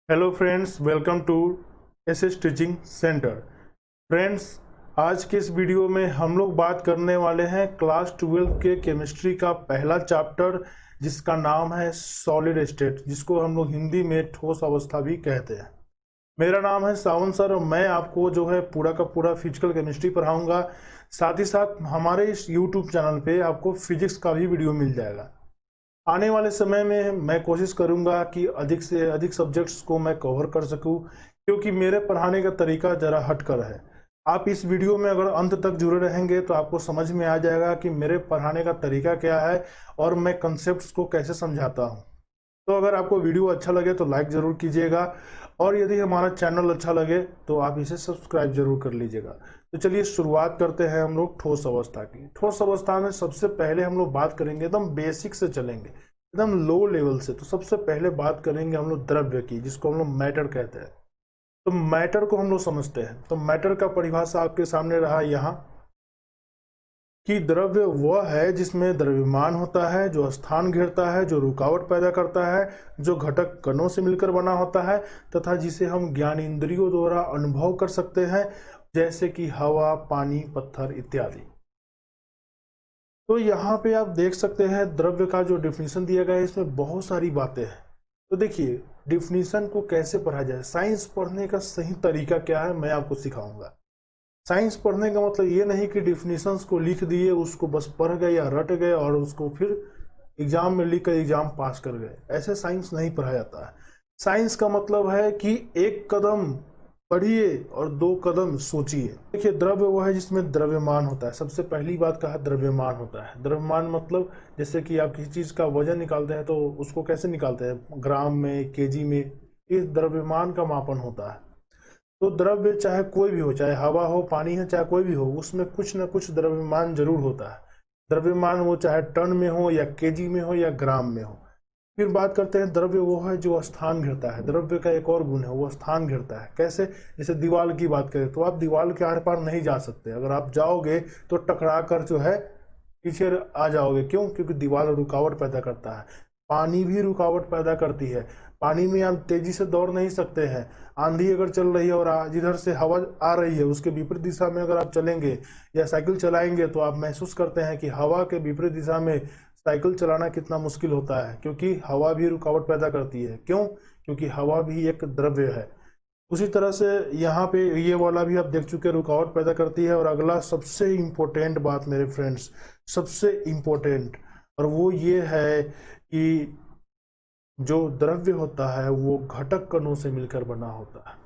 Hello friends, welcome to SS teaching centre. Friends, आज के इस वीडियो में हम लोग बात करने वाले हैं क्लास 12 के केमिस्ट्री का पहला चैप्टर, जिसका नाम है सॉलिड स्टेट, जिसको हम लोग हिंदी में ठोस अवस्था भी कहते हैं। मेरा नाम है सावन सर और मैं आपको जो है पूरा का पूरा फिजिकल केमिस्ट्री पढ़ाऊंगा। साथ ही साथ हमारे इस यूट्यूब चैनल पे आपको फिजिक्स का भी वीडियो मिल जाएगा। आने वाले समय में मैं कोशिश करूंगा कि अधिक से अधिक सब्जेक्ट्स को मैं कवर कर सकूं, क्योंकि मेरे पढ़ाने का तरीका ज़रा हटकर है। आप इस वीडियो में अगर अंत तक जुड़े रहेंगे तो आपको समझ में आ जाएगा कि मेरे पढ़ाने का तरीका क्या है और मैं कंसेप्ट्स को कैसे समझाता हूं। तो अगर आपको वीडियो अच्छा लगे तो लाइक ज़रूर कीजिएगा, और यदि हमारा चैनल अच्छा लगे तो आप इसे सब्सक्राइब जरूर कर लीजिएगा। तो चलिए शुरुआत करते हैं हम लोग ठोस अवस्था की। ठोस अवस्था में सबसे पहले हम लोग बात करेंगे, एकदम बेसिक से चलेंगे, एकदम लो लेवल से। तो सबसे पहले बात करेंगे हम लोग द्रव्य की, जिसको हम लोग मैटर कहते हैं। तो मैटर को हम लोग समझते हैं। तो मैटर का परिभाषा आपके सामने रहा यहाँ, कि द्रव्य वह है जिसमें द्रव्यमान होता है, जो स्थान घेरता है, जो रुकावट पैदा करता है, जो घटक कणों से मिलकर बना होता है, तथा जिसे हम ज्ञान इंद्रियों द्वारा अनुभव कर सकते हैं, जैसे कि हवा, पानी, पत्थर इत्यादि। तो यहाँ पे आप देख सकते हैं द्रव्य का जो डिफिनीशन दिया गया है, इसमें बहुत सारी बातें हैं। तो देखिए, डिफिनीशन को कैसे पढ़ा जाए, साइंस पढ़ने का सही तरीका क्या है, मैं आपको सिखाऊंगा। साइंस पढ़ने का मतलब ये नहीं कि डिफिनीशंस को लिख दिए, उसको बस पढ़ गए या रट गए और उसको फिर एग्जाम में लिख कर एग्जाम पास कर गए। ऐसे साइंस नहीं पढ़ा जाता है। साइंस का मतलब है कि एक कदम पढ़िए और दो कदम सोचिए। देखिए, द्रव्य वो है जिसमें द्रव्यमान होता है। सबसे पहली बात कहा, द्रव्यमान होता है। द्रव्यमान मतलब जैसे कि आप किसी चीज का वजन निकालते हैं तो उसको कैसे निकालते हैं, ग्राम में, केजी में। इस द्रव्यमान का मापन होता है। तो द्रव्य चाहे कोई भी हो, चाहे हवा हो, पानी है, चाहे कोई भी हो, उसमें कुछ ना कुछ द्रव्यमान जरूर होता है। द्रव्यमान वो चाहे टन में हो या केजी में हो या ग्राम में हो। फिर बात करते हैं, द्रव्य वो है जो स्थान घेरता है। द्रव्य का एक और गुण है, वो स्थान घेरता है। कैसे? जैसे दीवार की बात करें तो आप दीवार के आर पार नहीं जा सकते। अगर आप जाओगे तो टकरा कर जो है पीछे आ जाओगे। क्यों? क्योंकि दीवार रुकावट पैदा करता है। पानी भी रुकावट पैदा करती है। पानी में आप तेजी से दौड़ नहीं सकते हैं। आंधी अगर चल रही है और जिधर से हवा आ रही है उसके विपरीत दिशा में अगर आप चलेंगे या साइकिल चलाएंगे तो आप महसूस करते हैं कि हवा के विपरीत दिशा में साइकिल चलाना कितना मुश्किल होता है, क्योंकि हवा भी रुकावट पैदा करती है। क्यों? क्योंकि हवा भी एक द्रव्य है। उसी तरह से यहाँ पे ये वाला भी आप देख चुके, रुकावट पैदा करती है। और अगला सबसे इम्पोर्टेंट बात मेरे फ्रेंड्स, सबसे इम्पोर्टेंट, और वो ये है कि जो द्रव्य होता है वो घटक कणों से मिलकर बना होता है।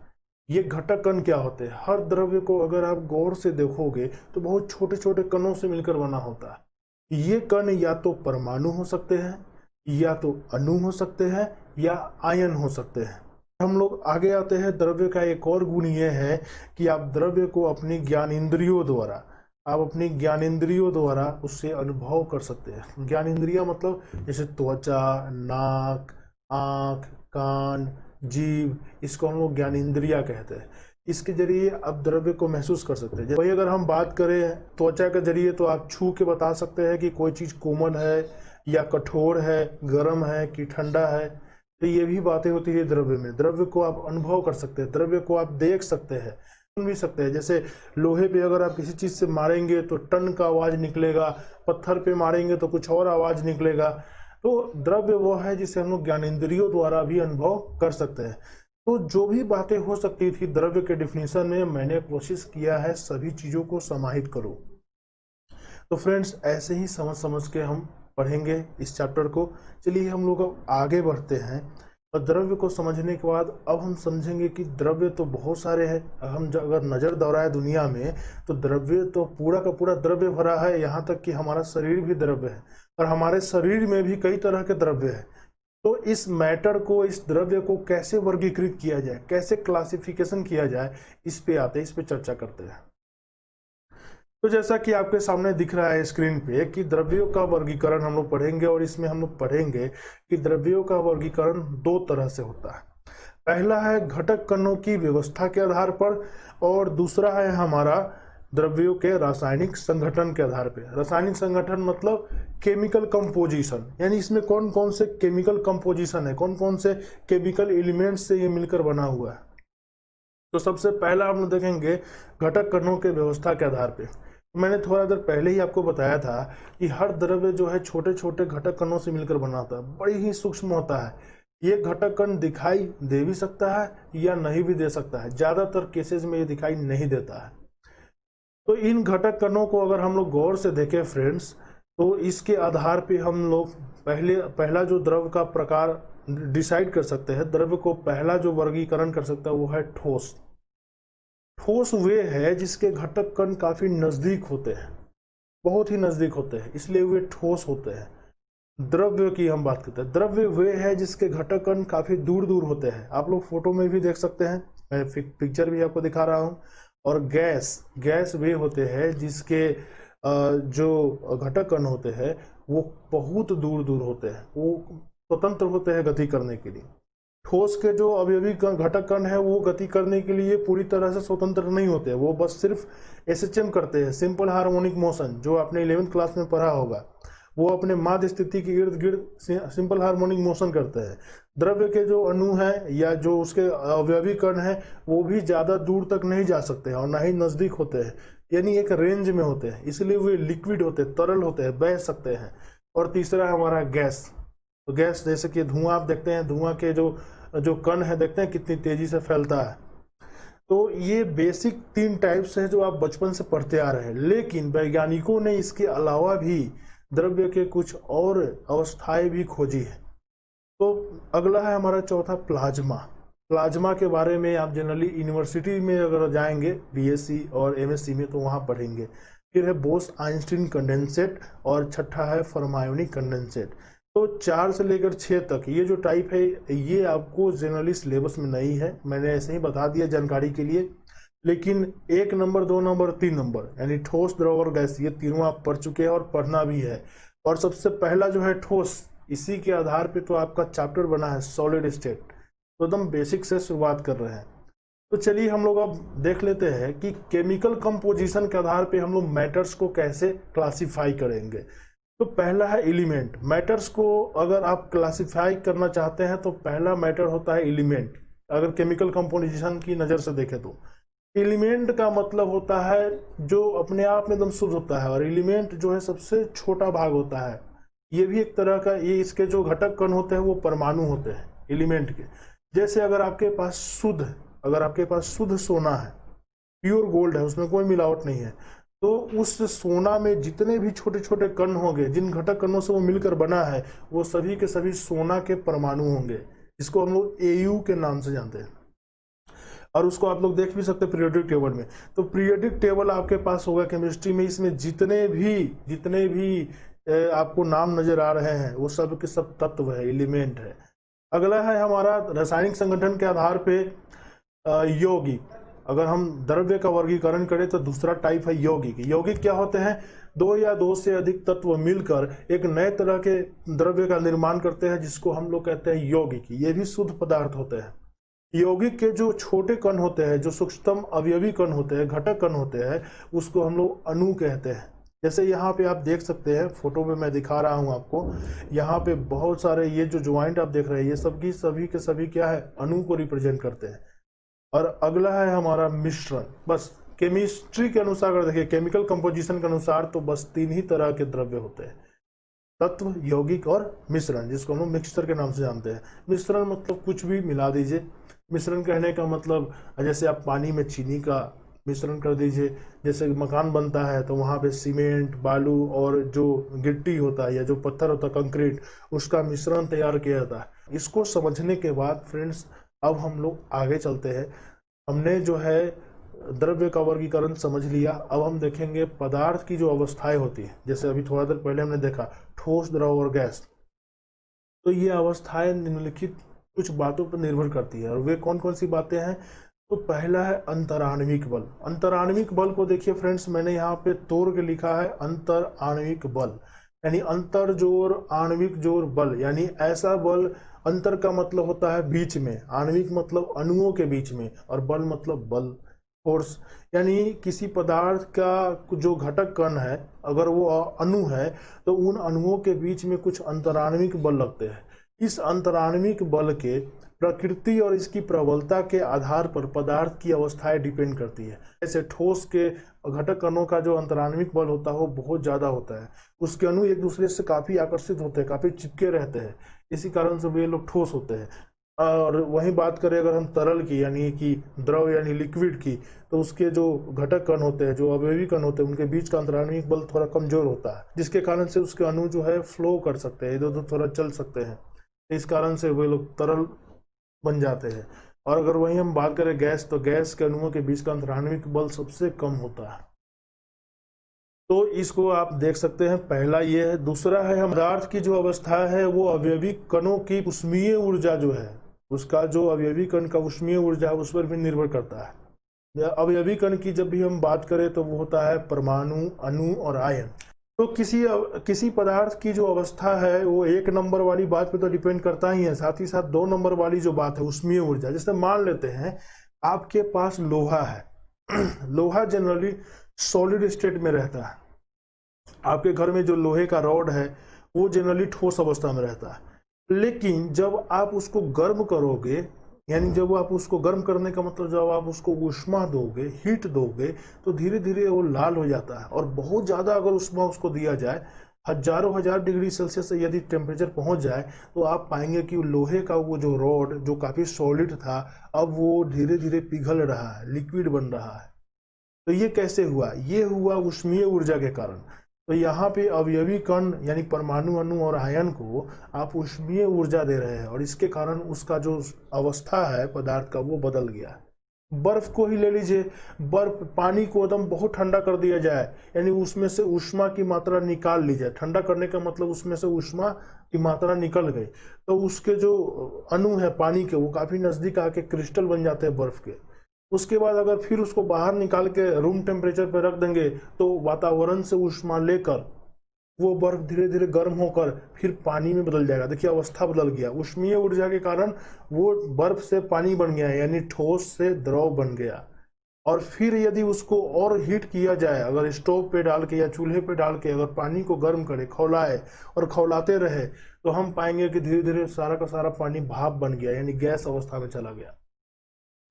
ये घटक कण क्या होते हैं? हर द्रव्य को अगर आप गौर से देखोगे तो बहुत छोटे छोटे कणों से मिलकर बना होता है। ये कण या तो परमाणु हो सकते हैं, या तो अणु हो सकते हैं, या आयन हो सकते हैं। हम लोग आगे आते हैं। द्रव्य का एक और गुण ये है कि आप द्रव्य को अपनी ज्ञानेंद्रियों द्वारा, आप अपनी ज्ञानेंद्रियों द्वारा उससे अनुभव कर सकते हैं। ज्ञानेंद्रिया मतलब जैसे त्वचा, नाक, आंख, कान, जीभ, इसको हम लोग ज्ञानेंद्रिया कहते हैं। इसके जरिए आप द्रव्य को महसूस कर सकते हैं। वही अगर हम बात करें त्वचा के जरिए, तो आप छू के बता सकते हैं कि कोई चीज कोमल है या कठोर है, गर्म है कि ठंडा है। तो ये भी बातें होती है द्रव्य में। द्रव्य को आप अनुभव कर सकते हैं, द्रव्य को आप देख सकते हैं, सुन भी सकते हैं। जैसे लोहे पे अगर आप किसी चीज से मारेंगे तो टन का आवाज निकलेगा, पत्थर पे मारेंगे तो कुछ और आवाज निकलेगा। तो द्रव्य वो है जिसे हम लोग ज्ञानेंद्रियों द्वारा भी अनुभव कर सकते हैं। तो जो भी बातें हो सकती थी द्रव्य के डिफिनीशन में, मैंने कोशिश किया है सभी चीजों को समाहित करूं। तो फ्रेंड्स, ऐसे ही समझ समझ के हम पढ़ेंगे इस चैप्टर को। चलिए हम लोग अब आगे बढ़ते हैं। और द्रव्य को समझने के बाद अब हम समझेंगे कि द्रव्य तो बहुत सारे हैं। हम अगर नज़र दौड़ाए दुनिया में तो द्रव्य तो पूरा का पूरा द्रव्य भरा है। यहाँ तक कि हमारा शरीर भी द्रव्य है, और हमारे शरीर में भी कई तरह के द्रव्य हैं। तो इस मैटर को, इस द्रव्य को कैसे वर्गीकृत किया जाए, कैसे क्लासिफिकेशन किया जाए, इस पे आते हैं, इस पे चर्चा करते हैं। तो जैसा कि आपके सामने दिख रहा है स्क्रीन पे कि द्रव्यों का वर्गीकरण हम लोग पढ़ेंगे, और इसमें हम लोग पढ़ेंगे कि द्रव्यों का वर्गीकरण दो तरह से होता है। पहला है घटक कणों की व्यवस्था के आधार पर, और दूसरा है हमारा द्रव्यों के रासायनिक संगठन के आधार पे। रासायनिक संगठन मतलब केमिकल कंपोजिशन, यानी इसमें कौन कौन से केमिकल कंपोजिशन है, कौन कौन से केमिकल एलिमेंट्स से ये मिलकर बना हुआ है। तो सबसे पहला हम लोग देखेंगे घटक कणों के व्यवस्था के आधार पे। मैंने थोड़ा देर पहले ही आपको बताया था कि हर द्रव्य जो है छोटे छोटे घटक कणों से मिलकर बना होता है, बड़ी ही सूक्ष्म होता है। ये घटक कण दिखाई दे भी सकता है या नहीं भी दे सकता है, ज्यादातर केसेस में ये दिखाई नहीं देता है। तो इन घटक कणों को अगर हम लोग गौर से देखें फ्रेंड्स, तो इसके आधार पे हम लोग पहला जो द्रव का प्रकार डिसाइड कर सकते हैं, द्रव्य को पहला जो वर्गीकरण कर सकता है वो है ठोस। ठोस वे है जिसके घटक कण काफी नजदीक होते हैं, बहुत ही नजदीक होते हैं, इसलिए वे ठोस होते हैं। द्रव्य की हम बात करते हैं, द्रव्य वे है जिसके घटक कण काफी दूर दूर होते हैं। आप लोग फोटो में भी देख सकते हैं, मैं पिक्चर भी आपको दिखा रहा हूं। और गैस वे होते हैं जिसके जो घटक कण होते हैं वो बहुत दूर दूर होते हैं, वो स्वतंत्र होते हैं गति करने के लिए। ठोस के जो अवयवी घटक कण है वो गति करने के लिए पूरी तरह से स्वतंत्र नहीं होते, वो बस सिर्फ एसएचएम करते हैं, सिंपल हार्मोनिक मोशन, जो आपने 11th क्लास में पढ़ा होगा। वो अपने माध्य स्थिति के इर्द गिर्द सिंपल हार्मोनिक मोशन करते हैं। द्रव्य के जो अणु हैं या जो उसके अवयवी कण हैं वो भी ज्यादा दूर तक नहीं जा सकते हैं और ना ही नजदीक होते हैं, यानी एक रेंज में होते हैं, इसलिए वे लिक्विड होते हैं, तरल होते हैं, बह सकते हैं। और तीसरा हमारा गैस। तो गैस जैसे कि धुआं आप देखते हैं, धुआं के जो कण है देखते हैं कितनी तेजी से फैलता है। तो ये बेसिक 3 टाइप्स है जो आप बचपन से पढ़ते आ रहे हैं, लेकिन वैज्ञानिकों ने इसके अलावा भी द्रव्य के कुछ और अवस्थाएं भी खोजी है। तो अगला है हमारा चौथा प्लाज्मा। प्लाज्मा के बारे में आप जनरली यूनिवर्सिटी में अगर जाएंगे बीएससी और एमएससी में तो वहां पढ़ेंगे। फिर है बोस आइंस्टीन कंडेंसेट और छठा है फर्मायोनी कंडेंसेट। तो 4 से लेकर 6 तक ये जो टाइप है ये आपको जनरली सिलेबस में नहीं है, मैंने ऐसे ही बता दिया जानकारी के लिए। लेकिन 1 नंबर 2 नंबर 3 नंबर यानी ठोस, द्रव और गैस, ये तीनों आप पढ़ चुके हैं और पढ़ना भी है। और सबसे पहला जो है ठोस, इसी के आधार पे तो आपका चैप्टर बना है सॉलिड स्टेट। तो एकदम बेसिक से शुरुआत कर रहे हैं। तो चलिए हम लोग अब देख लेते हैं कि केमिकल कंपोजिशन के आधार पे हम लोग मैटर्स को कैसे क्लासिफाई करेंगे। तो पहला है एलिमेंट। मैटर्स को अगर आप क्लासिफाई करना चाहते हैं तो पहला मैटर होता है एलिमेंट। अगर केमिकल कंपोजिशन की नज़र से देखें तो एलिमेंट का मतलब होता है जो अपने आप में एकदम शुद्ध होता है, और एलिमेंट जो है सबसे छोटा भाग होता है। ये भी एक तरह का, ये इसके जो घटक कण होते हैं वो परमाणु होते हैं एलिमेंट के। जैसे अगर आपके पास शुद्ध सोना है, प्योर गोल्ड है, उसमें कोई मिलावट नहीं है, तो उस सोना में जितने भी छोटे छोटे कण होंगे, जिन घटक कणों से वो मिलकर बना है, वो सभी के सभी सोना के परमाणु होंगे, जिसको हम लोग AU के नाम से जानते हैं। और उसको आप लोग देख भी सकते हैं पीरियोडिक टेबल में। तो पीरियोडिक टेबल आपके पास होगा केमिस्ट्री में, इसमें जितने भी आपको नाम नजर आ रहे हैं वो सब के सब तत्व है, एलिमेंट है। अगला है हमारा रासायनिक संगठन के आधार पे यौगिक। अगर हम द्रव्य का वर्गीकरण करें तो दूसरा टाइप है यौगिक। यौगिक क्या होते हैं? 2 या 2 से अधिक तत्व मिलकर एक नए तरह के द्रव्य का निर्माण करते हैं, जिसको हम लोग कहते हैं यौगिक। ये भी शुद्ध पदार्थ होते हैं। यौगिक के जो छोटे कण होते हैं, जो सूक्ष्मतम अवयवी कण होते हैं, घटक कण होते हैं, उसको हम लोग अणु कहते हैं। जैसे यहाँ पे आप देख सकते हैं, फोटो में मैं दिखा रहा हूँ आपको, यहाँ पे बहुत सारे ये जो ज्वाइंट आप देख रहे हैं, ये सभी के सभी क्या है? अणु को रिप्रेजेंट करते हैं। और अगला है हमारा मिश्रण। बस केमिस्ट्री के अनुसार अगर देखिए, केमिकल कंपोजिशन के अनुसार तो बस 3 ही तरह के द्रव्य होते हैं, तत्व, यौगिक और मिश्रण, जिसको हम लोग मिक्सचर के नाम से जानते हैं। मिश्रण मतलब कुछ भी मिला दीजिए। मिश्रण कहने का मतलब जैसे आप पानी में चीनी का मिश्रण कर दीजिए। जैसे मकान बनता है तो वहाँ पे सीमेंट, बालू और जो गिट्टी होता है या जो पत्थर होता है, कंक्रीट, उसका मिश्रण तैयार किया जाता है। इसको समझने के बाद फ्रेंड्स अब हम लोग आगे चलते हैं। हमने जो है द्रव्य का वर्गीकरण समझ लिया, अब हम देखेंगे पदार्थ की जो अवस्थाएं होती है। जैसे अभी थोड़ा देर पहले हमने देखा ठोस, द्रव और गैस। तो ये अवस्थाएं निम्नलिखित कुछ बातों पर निर्भर करती है, और वे कौन कौन सी बातें हैं? तो पहला है अंतराण्विक बल। अंतराण्विक बल को देखिए फ्रेंड्स, मैंने यहाँ पे तोड़ के लिखा है अंतराण्विक बल, यानी अंतर जोर आणविक जोर बल, यानी ऐसा बल। अंतर का मतलब होता है बीच में, आणविक मतलब अणुओं के बीच में, और बल मतलब बल, फोर्स, यानी किसी पदार्थ का जो घटक कण है अगर वो अणु है तो उन अणुओं के बीच में कुछ अंतराण्विक बल लगते हैं। इस अंतराण्विक बल के प्रकृति और इसकी प्रबलता के आधार पर पदार्थ की अवस्थाएं डिपेंड करती है। जैसे ठोस के घटक कणों का जो अंतराण्विक बल होता है वो बहुत ज्यादा होता है, उसके अणु एक दूसरे से काफी आकर्षित होते हैं, काफी चिपके रहते हैं, इसी कारण से वे लोग ठोस होते हैं। और वहीं बात करें अगर हम तरल की यानी कि द्रव यानी लिक्विड की, तो उसके जो घटक कण होते हैं, जो अवयवी कण होते हैं, उनके बीच का अंतराण्विक बल थोड़ा कमजोर होता है, जिसके कारण से उसके अणु जो है फ्लो कर सकते हैं, इधर उधर थोड़ा चल सकते हैं, इस कारण से वे लोग तरल बन जाते हैं। और अगर वहीं हम बात करें गैस, तो गैस के अणुओं के बीच का अंतराण्विक बल सबसे कम होता है। तो इसको आप देख सकते हैं, पहला ये है। दूसरा है हम पदार्थ की जो अवस्था है वो अवयवी कणों की ऊष्मीय ऊर्जा जो है, उसका जो अवयवी कण का ऊष्मीय ऊर्जा है उस पर भी निर्भर करता है। अवयवी कण की जब भी हम बात करें तो वो होता है परमाणु, अणु और आयन। तो किसी पदार्थ की जो अवस्था है वो 1 नंबर वाली बात पे तो डिपेंड करता ही है, साथ ही साथ 2 नंबर वाली जो बात है ऊष्मीय ऊर्जा। जैसे मान लेते हैं आपके पास लोहा है लोहा जनरली सॉलिड स्टेट में रहता है। आपके घर में जो लोहे का रॉड है वो जनरली ठोस अवस्था में रहता है, लेकिन जब आप उसको गर्म करोगे, यानी जब आप उसको गर्म करने का मतलब जब आप उसको ऊष्मा दोगे, हीट दोगे, तो धीरे धीरे वो लाल हो जाता है। और बहुत ज़्यादा अगर ऊष्मा उसको दिया जाए, हजारों हजार डिग्री सेल्सियस से यदि टेम्परेचर पहुंच जाए, तो आप पाएंगे कि लोहे का वो जो रॉड जो काफ़ी सॉलिड था, अब वो धीरे धीरे पिघल रहा है, लिक्विड बन रहा है। तो ये कैसे हुआ? ये हुआ ऊष्मीय ऊर्जा के कारण। तो यहाँ पे अवयवी कण यानी परमाणु, अणु और आयन को आप ऊष्मीय ऊर्जा दे रहे हैं, और इसके कारण उसका जो अवस्था है पदार्थ का वो बदल गया है। बर्फ को ही ले लीजिए, बर्फ पानी को एकदम बहुत ठंडा कर दिया जाए, यानी उसमें से ऊष्मा की मात्रा निकाल ली जाए। ठंडा करने का मतलब उसमें से ऊष्मा की मात्रा निकल गई, तो उसके जो अणु है पानी के वो काफी नजदीक आके क्रिस्टल बन जाते हैं बर्फ के। उसके बाद अगर फिर उसको बाहर निकाल के रूम टेम्परेचर पर रख देंगे तो वातावरण से ऊष्मा लेकर वो बर्फ धीरे धीरे गर्म होकर फिर पानी में बदल जाएगा। देखिए अवस्था बदल गया, ऊष्मीय ऊर्जा के कारण वो बर्फ से पानी बन गया, यानी ठोस से द्रव बन गया। और फिर यदि उसको और हीट किया जाए, अगर स्टोव पे डाल के या चूल्हे पे डाल के अगर पानी को गर्म करे, खौलाए और खौलाते रहे, तो हम पाएंगे कि धीरे धीरे सारा का सारा पानी भाप बन गया, यानी गैस अवस्था में चला गया।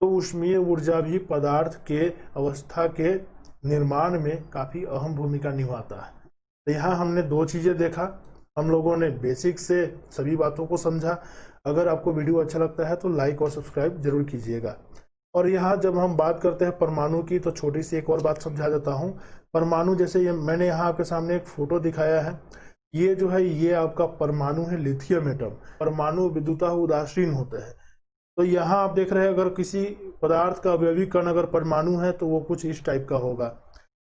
तो ऊष्मीय ऊर्जा भी पदार्थ के अवस्था के निर्माण में काफी अहम भूमिका निभाता है। तो यहाँ हमने 2 चीजें देखा, हम लोगों ने बेसिक से सभी बातों को समझा। अगर आपको वीडियो अच्छा लगता है तो लाइक और सब्सक्राइब जरूर कीजिएगा। और यहाँ जब हम बात करते हैं परमाणु की, तो छोटी सी एक और बात समझा देता हूँ। परमाणु जैसे ये मैंने यहाँ आपके सामने एक फोटो दिखाया है, ये जो है ये आपका परमाणु है, लिथियम एटम। परमाणु विद्युतः उदासीन होते हैं। तो यहाँ आप देख रहे हैं अगर किसी पदार्थ का अवयवी कण अगर परमाणु है तो वो कुछ इस टाइप का होगा।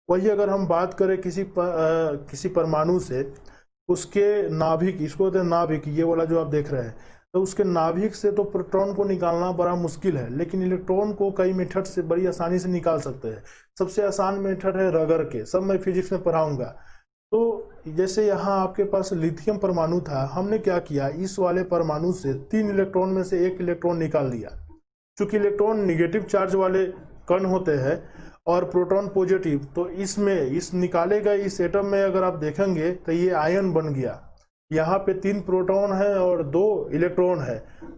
वही अगर हम बात करें किसी परमाणु से, उसके नाभिक, इसको कहते हैं नाभिक, ये वाला जो आप देख रहे हैं, तो उसके नाभिक से तो प्रोटॉन को निकालना बड़ा मुश्किल है, लेकिन इलेक्ट्रॉन को कई मेथड से बड़ी आसानी से निकाल सकते हैं। सबसे आसान मेथड है रगड़ के, सब मैं फिजिक्स में पढ़ाऊंगा। तो जैसे यहाँ आपके पास लिथियम परमाणु था, हमने क्या किया, इस वाले परमाणु से 3 इलेक्ट्रॉन में से 1 इलेक्ट्रॉन निकाल दिया। क्योंकि इलेक्ट्रॉन निगेटिव चार्ज वाले कण होते हैं और प्रोटॉन पॉजिटिव, तो इसमें इस निकाले गए इस एटम में अगर आप देखेंगे तो ये आयन बन गया। यहाँ पे 3 प्रोटॉन है और 2 इलेक्ट्रॉन है,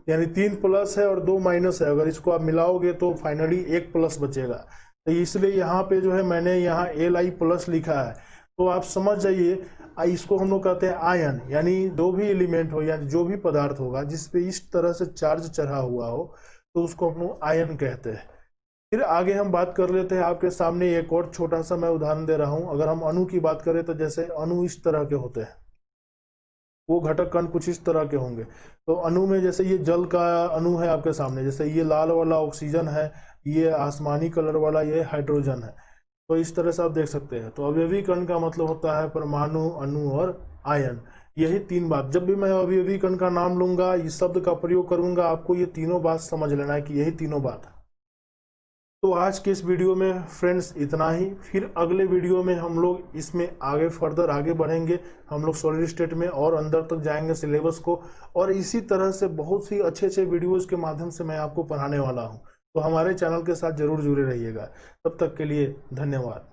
यानी 3 प्लस है और 2 माइनस है। अगर इसको आप मिलाओगे तो फाइनली 1 प्लस बचेगा। तो इसलिए यहाँ पे जो है मैंने यहाँ Li+ लिखा है। तो आप समझ जाइए, इसको हम लोग कहते हैं आयन, यानी जो भी एलिमेंट हो या जो भी पदार्थ होगा जिसपे इस तरह से चार्ज चढ़ा हुआ हो तो उसको हम लोग आयन कहते हैं। फिर आगे हम बात कर लेते हैं, आपके सामने एक और छोटा सा मैं उदाहरण दे रहा हूं। अगर हम अणु की बात करें तो जैसे अणु इस तरह के होते हैं, वो घटक कण कुछ इस तरह के होंगे। तो अणु में जैसे ये जल का अणु है आपके सामने, जैसे ये लाल वाला ऑक्सीजन है, ये आसमानी कलर वाला ये हाइड्रोजन है। तो इस तरह से आप देख सकते हैं। तो अवयवी कण का मतलब होता है परमाणु, अणु और आयन। यही 3 बात, जब भी मैं अवयवी कण का नाम लूंगा, इस शब्द का प्रयोग करूंगा, आपको ये तीनों बात समझ लेना है कि यही तीनों बात है। तो आज के इस वीडियो में फ्रेंड्स इतना ही। फिर अगले वीडियो में हम लोग इसमें आगे फर्दर आगे बढ़ेंगे, हम लोग सॉलिड स्टेट में और अंदर तक जाएंगे सिलेबस को, और इसी तरह से बहुत सी अच्छे वीडियोज के माध्यम से मैं आपको पढ़ाने वाला हूँ। तो हमारे चैनल के साथ जरूर जुड़े रहिएगा। तब तक के लिए धन्यवाद।